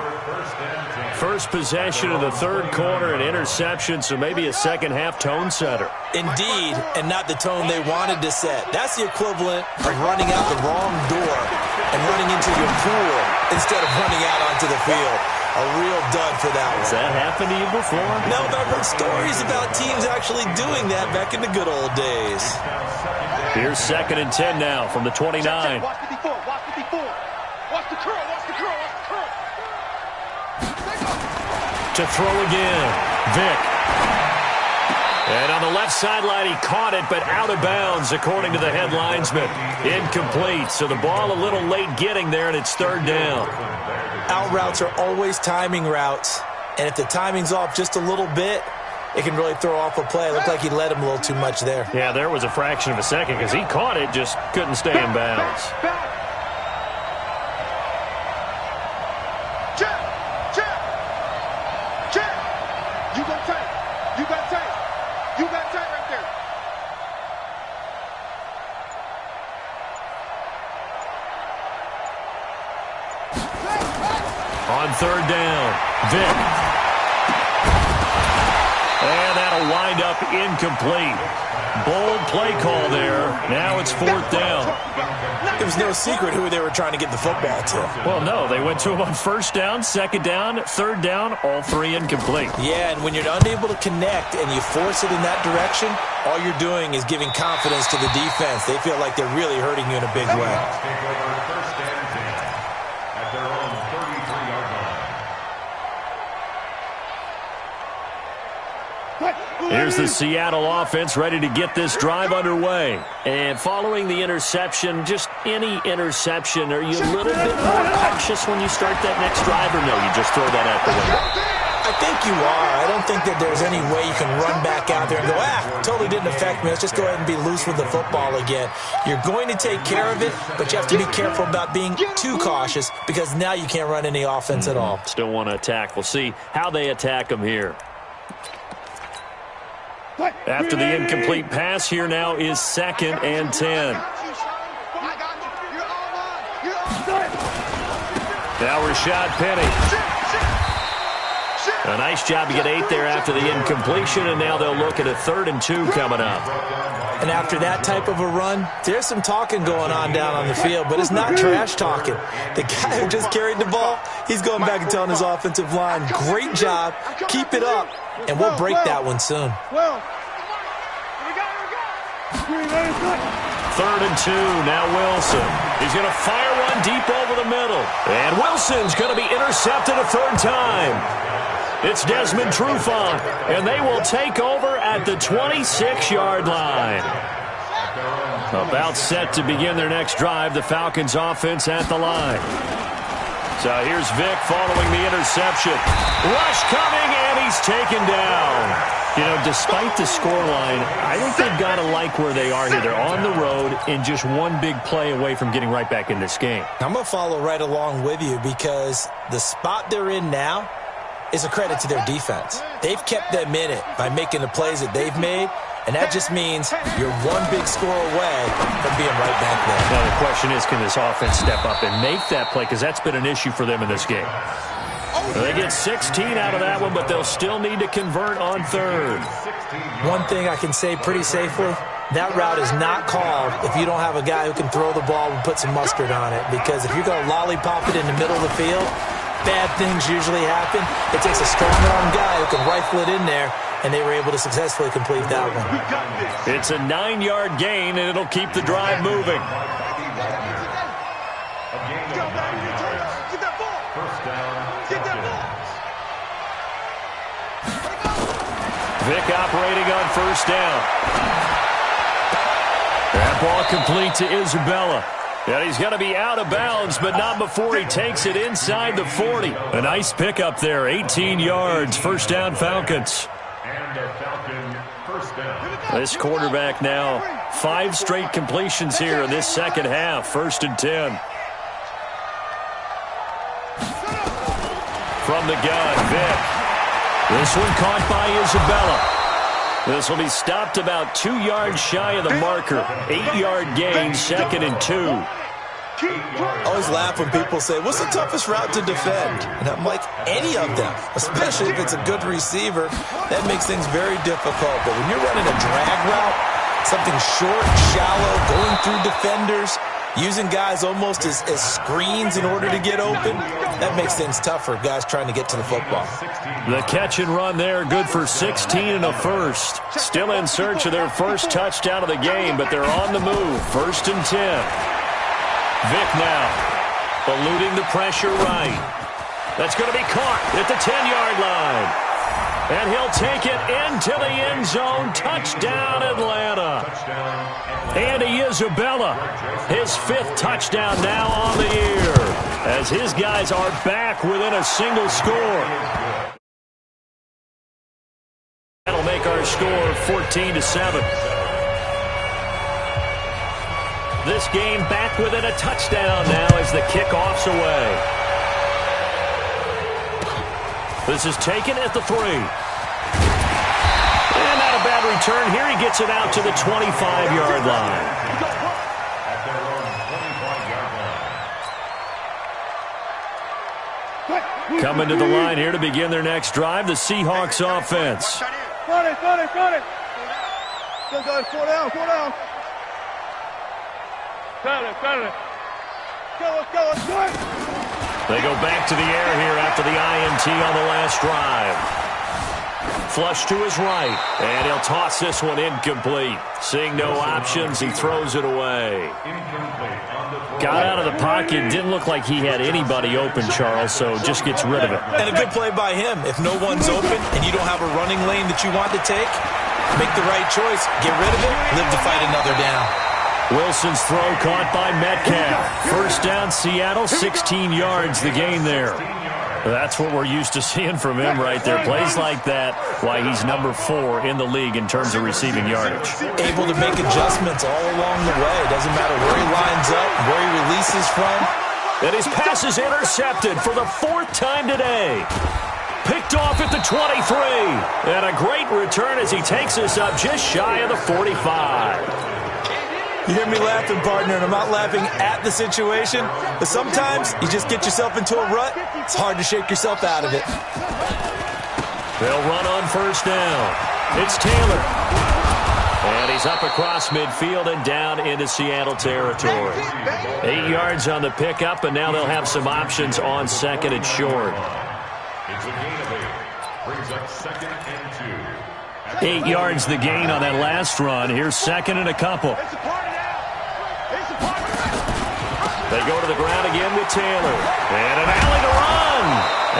First possession of the 3rd quarter, an interception, so maybe a second-half tone setter. Indeed, and not the tone they wanted to set. That's the equivalent of running out the wrong door and running into your pool instead of running out onto the field. A real dud for that one. Has that happened to you before? No, but I've heard stories about teams actually doing that back in the good old days. Here's 2nd and 10 now from the 29. Watch 54. Watch the curl. To throw again, Vick. And on the left sideline, he caught it, but out of bounds, according to the head linesman. Incomplete, so the ball a little late getting there, and it's 3rd down. Out routes are always timing routes, and if the timing's off just a little bit, it can really throw off a play. It looked like he led him a little too much there. Yeah, there was a fraction of a second because he caught it, just couldn't stay in bounds. You got tight right there. On 3rd down, Vick. And that'll wind up incomplete. Bold play call there. Now it's 4th down. It was no secret who they were trying to get the football to. Well, no, they went to him on 1st down, 2nd down, 3rd down, all 3 incomplete. Yeah, and when you're unable to connect and you force it in that direction, all you're doing is giving confidence to the defense. They feel like they're really hurting you in a big way. Here's the Seattle offense ready to get this drive underway. And following the interception, just any interception, are you a little bit more cautious when you start that next drive, or no, you just throw that out the window? I think you are. I don't think that there's any way you can run back out there and go, totally didn't affect me. Let's just go ahead and be loose with the football again. You're going to take care of it, but you have to be careful about being too cautious because now you can't run any offense at all. Still want to attack. We'll see how they attack them here. After the incomplete pass, here now is 2nd and 10. Now Rashad Penny. A nice job to get 8 there after the incompletion, and now they'll look at a 3rd and 2 coming up. And after that type of a run, there's some talking going on down on the field, but it's not trash talking. The guy who just carried the ball, he's going back and telling his offensive line, great job, keep it up, and we'll break that one soon. 3rd and 2, now Wilson. He's going to fire one deep over the middle. And Wilson's going to be intercepted a 3rd time. It's Desmond Trufant, and they will take over at the 26-yard line. About set to begin their next drive, the Falcons offense at the line. So here's Vick following the interception. Rush coming, and he's taken down. You know, despite the scoreline, I think they've got to like where they are here. They're on the road and just one big play away from getting right back in this game. I'm going to follow right along with you because the spot they're in now is a credit to their defense. They've kept them in it by making the plays that they've made, and that just means you're one big score away from being right back there. Now the question is, can this offense step up and make that play? Because that's been an issue for them in this game. They get 16 out of that one, but they'll still need to convert on third. One thing I can say pretty safely, that route is not called if you don't have a guy who can throw the ball and put some mustard on it. Because if you're going to lollipop it in the middle of the field, bad things usually happen. It takes a strong-arm guy who can rifle it in there, and they were able to successfully complete that one. It's a 9-yard gain, and it'll keep the drive moving. Vick operating on first down. That ball complete to Isabella. And he's going to be out of bounds, but not before he takes it inside the 40. A nice pickup there, 18 yards, first down Falcons. And a Falcon first down. This quarterback now, 5 straight completions here in this second half, 1st and 10. From the gun, Vick. This one caught by Isabella. This will be stopped about 2 yards shy of the marker. 8-yard gain, 2nd and 2. I always laugh when people say, what's the toughest route to defend? And I'm like, any of them, especially if it's a good receiver. That makes things very difficult. But when you're running a drag route, something short, shallow, going through defenders, using guys almost as screens in order to get open, that makes things tough for guys trying to get to the football. The catch and run there, good for 16 and a first. Still in search of their first touchdown of the game, but they're on the move, 1st and 10. Vick now, eluding the pressure right. That's going to be caught at the 10-yard line. And he'll take it into the end zone. Touchdown, Atlanta. Andy Isabella, his 5th touchdown now on the year, as his guys are back within a single score. That'll make our score 14-7. This game back within a touchdown now as the kickoff's away. This is taken at the 3. And not a bad return here. He gets it out to the 25-yard line. At their own 25-yard line. Coming to the line here to begin their next drive, the Seahawks offense. Got it. Go, 4 down. Got it. Go, let's go. They go back to the air here after the INT on the last drive. Flush to his right, and he'll toss this one incomplete. Seeing no options, he throws it away. Got out of the pocket, didn't look like he had anybody open, Charles, so just gets rid of it. And a good play by him. If no one's open and you don't have a running lane that you want to take, make the right choice, get rid of it, live to fight another down. Wilson's throw caught by Metcalf. First down, Seattle, 16 yards the gain there. That's what we're used to seeing from him right there. Plays like that, why he's number 4 in the league in terms of receiving yardage. Able to make adjustments all along the way. Doesn't matter where he lines up, where he releases from. And his pass is intercepted for the 4th time today. Picked off at the 23. And a great return as he takes us up just shy of the 45. You hear me laughing, partner, and I'm not laughing at the situation, but sometimes you just get yourself into a rut. It's hard to shake yourself out of it. They'll run on first down. It's Taylor. And he's up across midfield and down into Seattle territory. 8 yards on the pickup, and now they'll have some options on 2nd and short. It's a gain of 8. Brings up 2nd and 2. 8 yards the gain on that last run. Here's 2nd and a couple. They go to the ground again with Taylor. And an alley to run.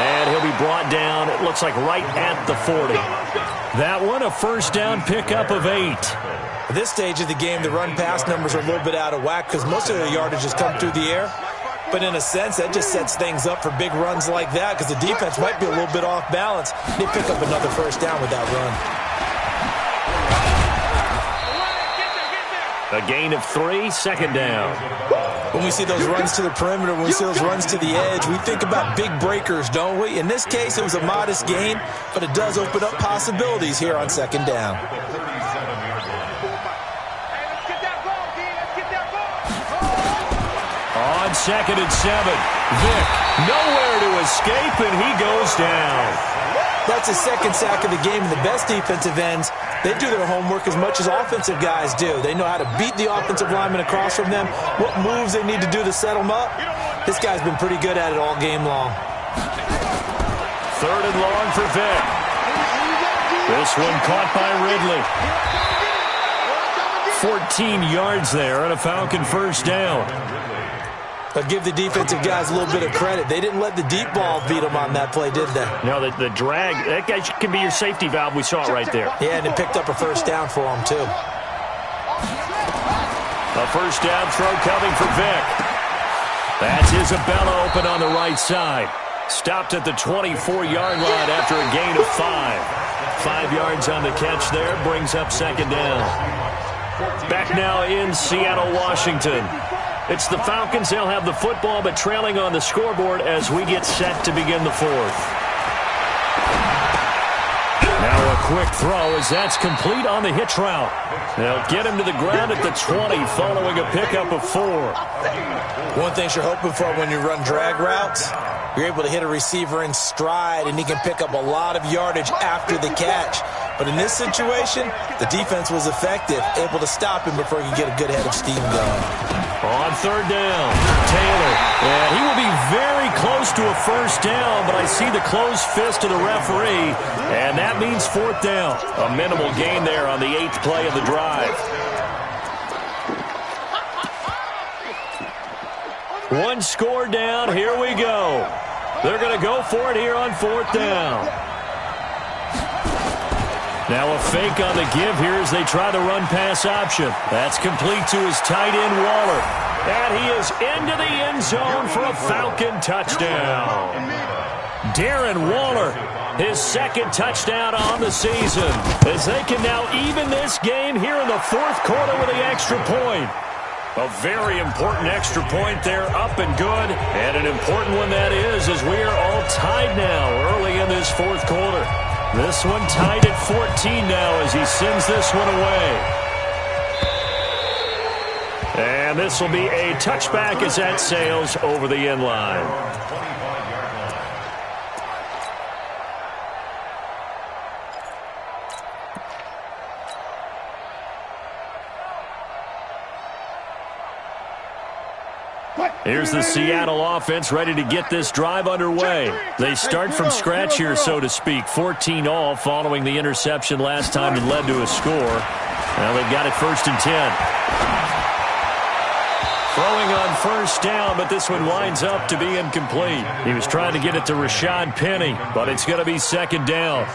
And he'll be brought down, it looks like right at the 40. That one, a first down pickup of 8. At this stage of the game, the run-pass numbers are a little bit out of whack because most of their yardage has come through the air. But in a sense, that just sets things up for big runs like that because the defense might be a little bit off balance. They pick up another first down with that run. A gain of 3, 2nd down. When we see those runs to the perimeter, when we see those runs to the edge, we think about big breakers, don't we? In this case, it was a modest gain, but it does open up possibilities here on 2nd down. On 2nd and 7, Vick. Nowhere to escape, and he goes down. That's his second sack of the game, and the best defensive ends, they do their homework as much as offensive guys do. They know how to beat the offensive lineman across from them, what moves they need to do to set them up. This guy's been pretty good at it all game long. 3rd and long for Vick. This one caught by Ridley. 14 yards there and a Falcon first down. But give the defensive guys a little bit of credit. They didn't let the deep ball beat them on that play, did they? No, the drag, that guy can be your safety valve. We saw it right there. Yeah, and it picked up a first down for them, too. A first down throw coming for Vick. That's Isabella open on the right side. Stopped at the 24-yard line after a gain of 5. 5 yards on the catch there, brings up second down. Back now in Seattle, Washington. It's the Falcons. They'll have the football, but trailing on the scoreboard as we get set to begin the 4th. Now a quick throw as that's complete on the hitch route. They'll get him to the ground at the 20 following a pickup of 4. One thing you're hoping for when you run drag routes, you're able to hit a receiver in stride, and he can pick up a lot of yardage after the catch. But in this situation, the defense was effective, able to stop him before he could get a good head of steam going. On 3rd down, Taylor. And he will be very close to a first down, but I see the closed fist of the referee, and that means 4th down. A minimal gain there on the 8th play of the drive. One score down. Here we go. They're going to go for it here on 4th down. Now a fake on the give here as they try the run-pass option. That's complete to his tight end, Waller. And he is into the end zone for a Falcon touchdown. Darren Waller, his 2nd touchdown on the season, as they can now even this game here in the 4th quarter with the extra point. A very important extra point there, up and good. And an important one that is, as we are all tied now early in this 4th quarter. This one tied at 14 now as he sends this one away. And this will be a touchback as that sails over the end line. Here's the Seattle offense ready to get this drive underway. They start from scratch here, so to speak. 14-all following the interception last time that led to a score. Now they've got it 1st and 10. Throwing on first down, but this one winds up to be incomplete. He was trying to get it to Rashad Penny, but it's going to be 2nd down.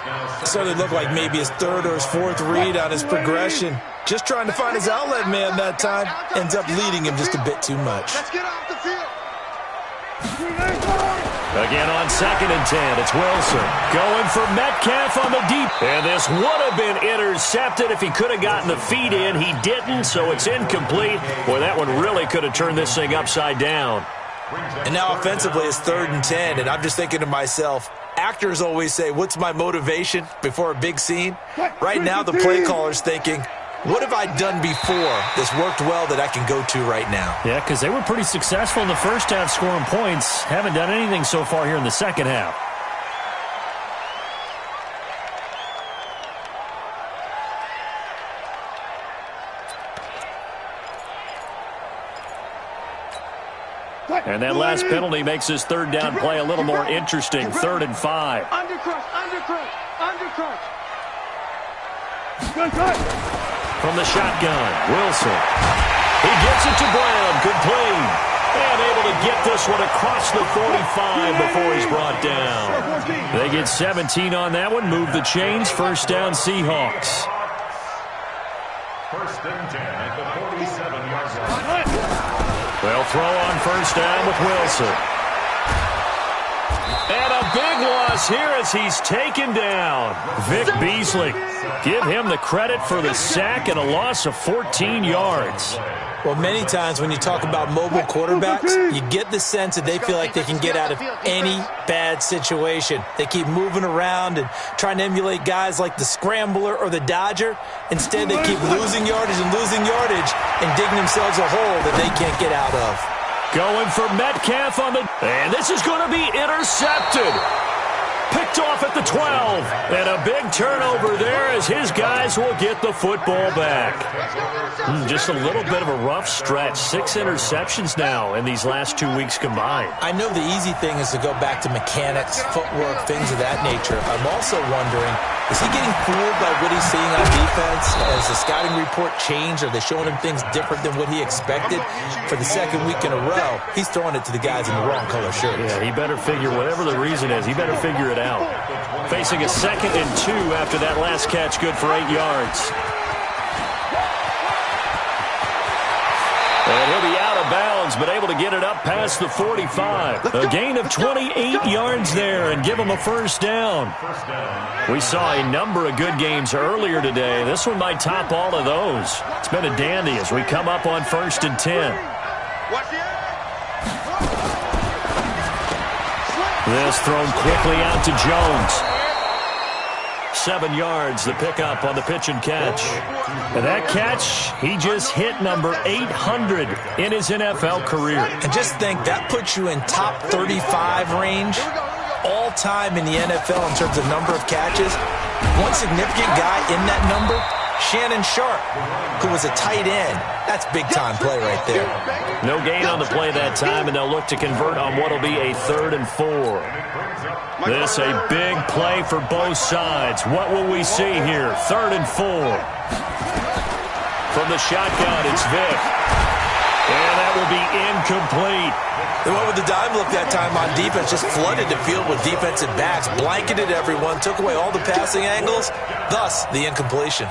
It certainly looked like maybe his 3rd or his 4th read on his progression. Just trying to find his outlet man that time. Ends up leading him just a bit too much. Let's get off the field. Again on 2nd and 10, it's Wilson going for Metcalf on the deep. And this would have been intercepted if he could have gotten the feet in. He didn't, so it's incomplete. Boy, that one really could have turned this thing upside down. And now offensively it's 3rd and 10, and I'm just thinking to myself, actors always say, what's my motivation before a big scene? Right now the play caller's thinking, what have I done before that's worked well that I can go to right now? Yeah, because they were pretty successful in the first half scoring points. Haven't done anything so far here in the second half. And that last penalty makes this 3rd down play a little more interesting. 3rd and 5. Undercut. From the shotgun, Wilson. He gets it to Brown, complete. And able to get this one across the 45 before he's brought down. They get 17 on that one, move the chains, 1st down Seahawks. 1st and 10 at the 47-yard line. They'll throw on 1st down with Wilson. And a big loss here as he's taken down. Vic Beasley. Give him the credit for the sack and a loss of 14 yards. Well, many times when you talk about mobile quarterbacks, you get the sense that they feel like they can get out of any bad situation. They keep moving around and trying to emulate guys like the Scrambler or the Dodger. Instead, they keep losing yardage and digging themselves a hole that they can't get out of. Going for Metcalf on the... And this is going to be intercepted. Picked off at the 12. And a big turnover there as his guys will get the football back. Just a little bit of a rough stretch. 6 interceptions now in these last 2 weeks combined. I know the easy thing is to go back to mechanics, footwork, things of that nature. I'm also wondering, is he getting fooled by what he's seeing on defense? Has the scouting report changed? Are they showing him things different than what he expected? For the second week in a row, he's throwing it to the guys in the wrong color shirts. Yeah, he better figure, whatever the reason is, he better figure it out. Facing a 2nd and 2 after that last catch, good for 8 yards. And he'll be out of bounds, but able to get it up past the 45. A gain of 28 yards there and give him a first down. We saw a number of good games earlier today. This one might top all of those. It's been a dandy as we come up on 1st and 10. This thrown quickly out to Jones. 7 yards, the pickup on the pitch and catch. And that catch, he just hit number 800 in his NFL career. And just think, that puts you in top 35 range all time in the NFL in terms of number of catches. One significant guy in that number, Shannon Sharp, who was a tight end. That's big-time play right there. No gain on the play that time, and they'll look to convert on what will be a 3rd and 4. This a big play for both sides. What will we see here? 3rd and 4. From the shotgun, it's Vick. And that will be incomplete. They went with the dime look that time on defense, just flooded the field with defensive backs, blanketed everyone, took away all the passing angles, thus the incompletion.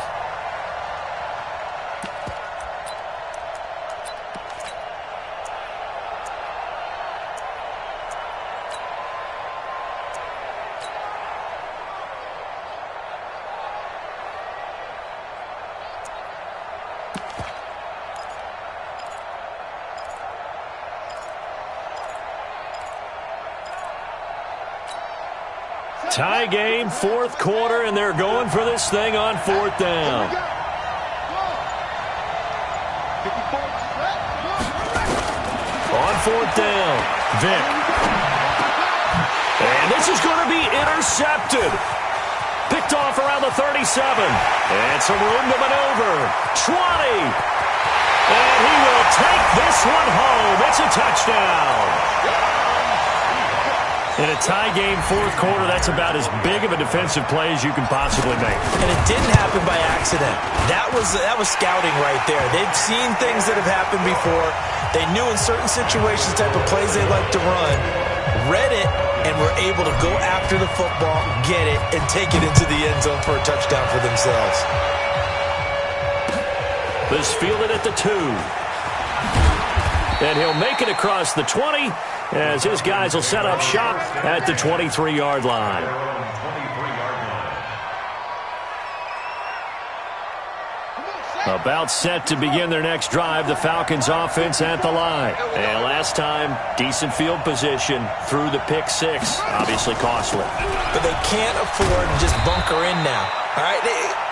Tie game, 4th quarter, and they're going for this thing on 4th down. On 4th down, Vick. And this is going to be intercepted. Picked off around the 37. And some room to maneuver. 20. And he will take this one home. It's a touchdown. In a tie game, 4th quarter, that's about as big of a defensive play as you can possibly make. And it didn't happen by accident. That was scouting right there. They've seen things that have happened before. They knew in certain situations the type of plays they like to run, read it, and were able to go after the football, get it, and take it into the end zone for a touchdown for themselves. This fielded at the 2. And he'll make it across the 20 as his guys will set up shop at the 23-yard line. About set to begin their next drive, the Falcons offense at the line. And last time, decent field position through the pick 6. Obviously costly. But they can't afford to just bunker in now. All right,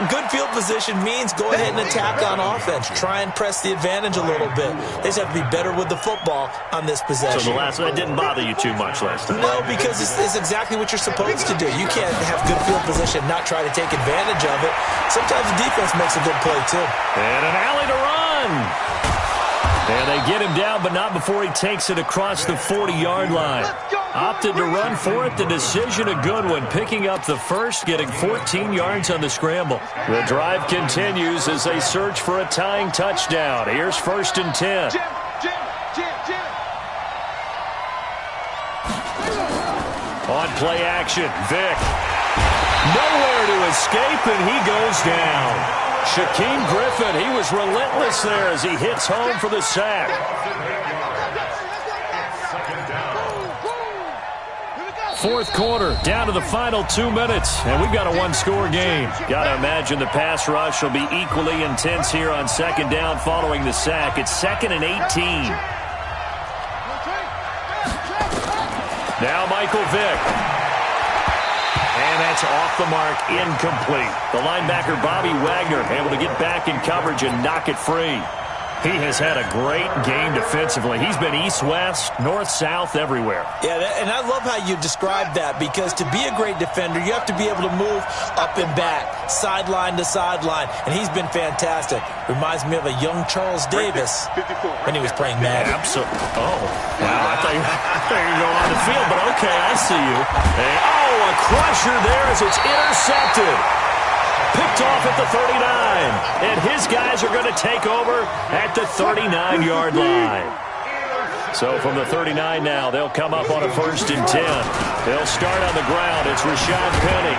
good field position means go ahead and attack on offense. Try and press the advantage a little bit. They just have to be better with the football on this possession. So the last one didn't bother you too much last time? No, because it's exactly what you're supposed to do. You can't have good field position, not try to take advantage of it. Sometimes the defense makes a good play, too. And an alley to run. And they get him down, but not before he takes it across the 40-yard line. Opted to run for it. The decision a good one. Picking up the first, getting 14 yards on the scramble. The drive continues as they search for a tying touchdown. Here's 1st and 10. On play action, Vick. Nowhere to escape, and he goes down. Shaquem Griffin, he was relentless there as he hits home for the sack. 4th quarter, down to the final 2 minutes, and we've got a 1-score game. Got to imagine the pass rush will be equally intense here on 2nd down following the sack. It's 2nd and 18. Now Michael Vick. And that's off the mark, incomplete. The linebacker, Bobby Wagner, able to get back in coverage and knock it free. He has had a great game defensively. He's been east-west, north-south, everywhere. Yeah, and I love how you described that, because to be a great defender, you have to be able to move up and back, sideline to sideline, and he's been fantastic. Reminds me of a young Charles Davis when he was playing Madden. Absolutely. Oh, wow. I thought you were going on the field, but okay, I see you. And, a crusher there as it's intercepted. Picked off at the 39, and his guys are going to take over at the 39-yard line. So from the 39 now, they'll come up on a 1st and 10. They'll start on the ground. It's Rashad Penny.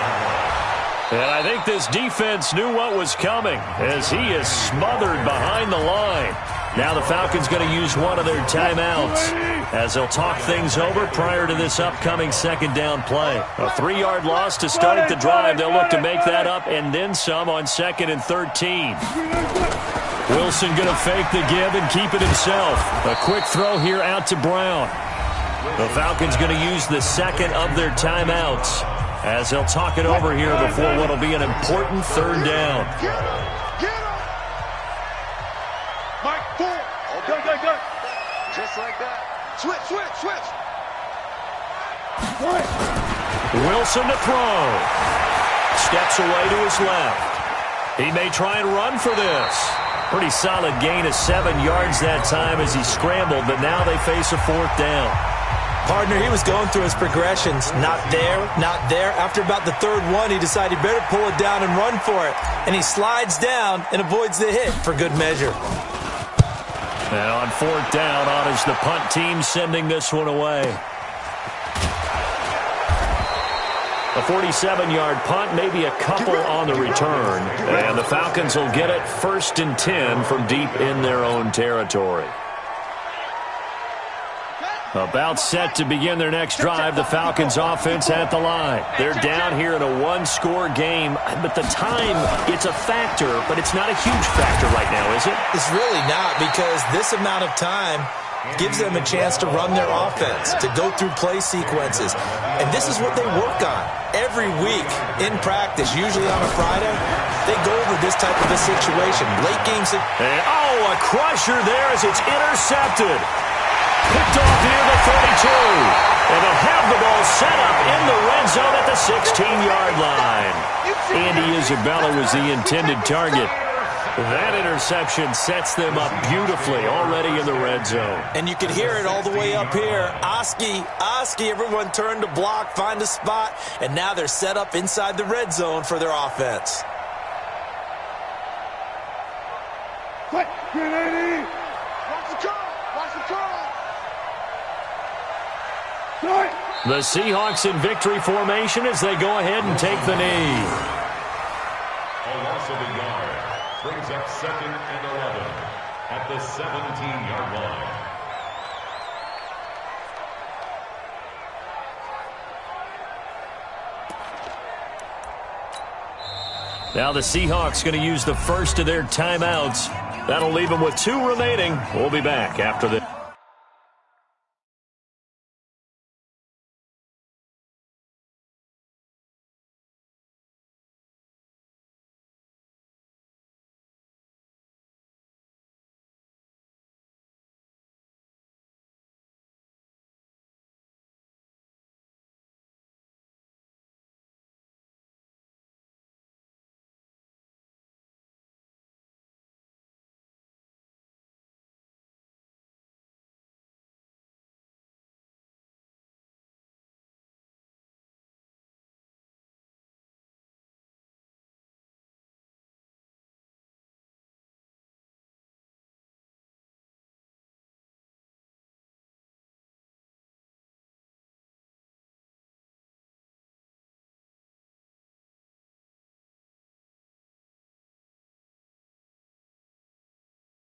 And I think this defense knew what was coming as he is smothered behind the line. Now the Falcons going to use one of their timeouts as they'll talk things over prior to this upcoming 2nd down play. A 3-yard loss to start the drive. They'll look to make that up and then some on 2nd and 13. Wilson going to fake the give and keep it himself. A quick throw here out to Brown. The Falcons going to use the 2nd of their timeouts as they'll talk it over here before what will be an important 3rd down. Mike, 4. Okay. Just like that. Switch. Wilson to throw. Steps away to his left. He may try and run for this. Pretty solid gain of 7 yards that time as he scrambled, but now they face a 4th down. Partner, he was going through his progressions. Not there. After about the 3rd one, he decided he better pull it down and run for it. And he slides down and avoids the hit for good measure. And on 4th down, on is the punt team sending this one away. A 47-yard punt, maybe a couple on the return. And the Falcons will get it 1st and 10 from deep in their own territory. About set to begin their next drive, the Falcons offense at the line. They're down here in a 1-score game, but the time, it's a factor, but it's not a huge factor right now, is it? It's really not, because this amount of time gives them a chance to run their offense, to go through play sequences. And this is what they work on every week in practice, usually on a Friday. They go over this type of a situation. Late games. And, a crusher there as it's intercepted. Picked off near the 32. And they'll have the ball set up in the red zone at the 16-yard line. Andy Isabella was the intended target. That interception sets them up beautifully already in the red zone. And you can hear it all the way up here. Oski, everyone turned to block, find a spot, and now they're set up inside the red zone for their offense. Quick, get ready. Watch the curl. The Seahawks in victory formation as they go ahead and take the knee. A loss of a yard brings up 2nd and 11 at the 17-yard line. Now the Seahawks going to use the first of their timeouts. That'll leave them with 2 remaining. We'll be back after this.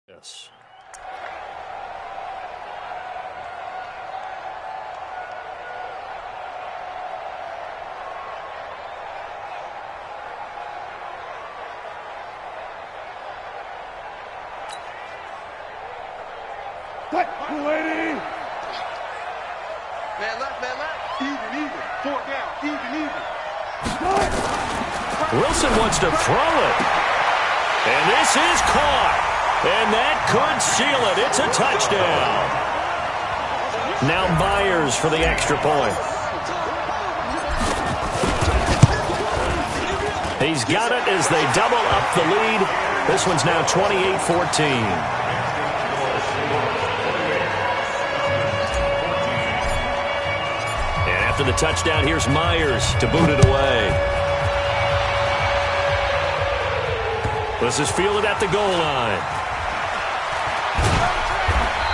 Yes. Lady. Man left. Even. 4th down. Even. Wilson wants to throw it. And this is caught. And that could seal it. It's a touchdown. Now Myers for the extra point. He's got it as they double up the lead. This one's now 28-14. After the touchdown, here's Myers to boot it away. This is fielded at the goal line.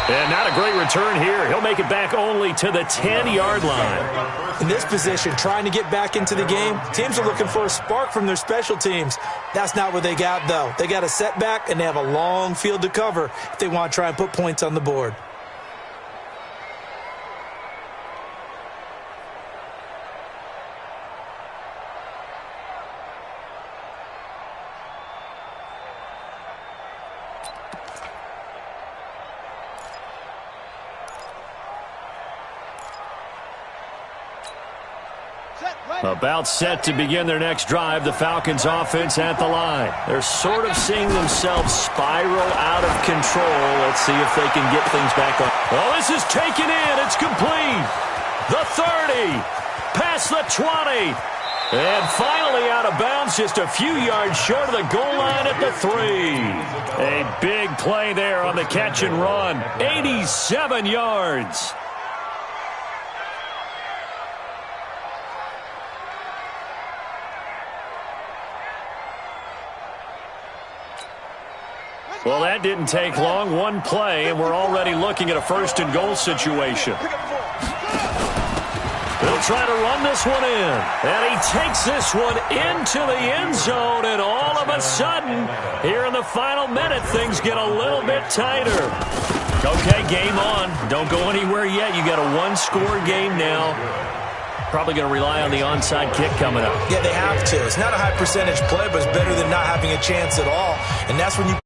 And not a great return here. He'll make it back only to the 10-yard line. In this position, trying to get back into the game, teams are looking for a spark from their special teams. That's not what they got, though. They got a setback, and they have a long field to cover if they want to try and put points on the board. About set to begin their next drive, the Falcons offense at the line. They're sort of seeing themselves spiral out of control. Let's see if they can get things back on. Well, this is taken in. It's complete. The 30. Past the 20. And finally out of bounds, just a few yards short of the goal line at the 3. A big play there on the catch and run. 87 yards. Well, that didn't take long. One play, and we're already looking at a first-and-goal situation. They'll try to run this one in. And he takes this one into the end zone, and all of a sudden, here in the final minute, things get a little bit tighter. Okay, game on. Don't go anywhere yet. You got a one-score game now. Probably going to rely on the onside kick coming up. Yeah, they have to. It's not a high percentage play, but it's better than not having a chance at all. And that's when you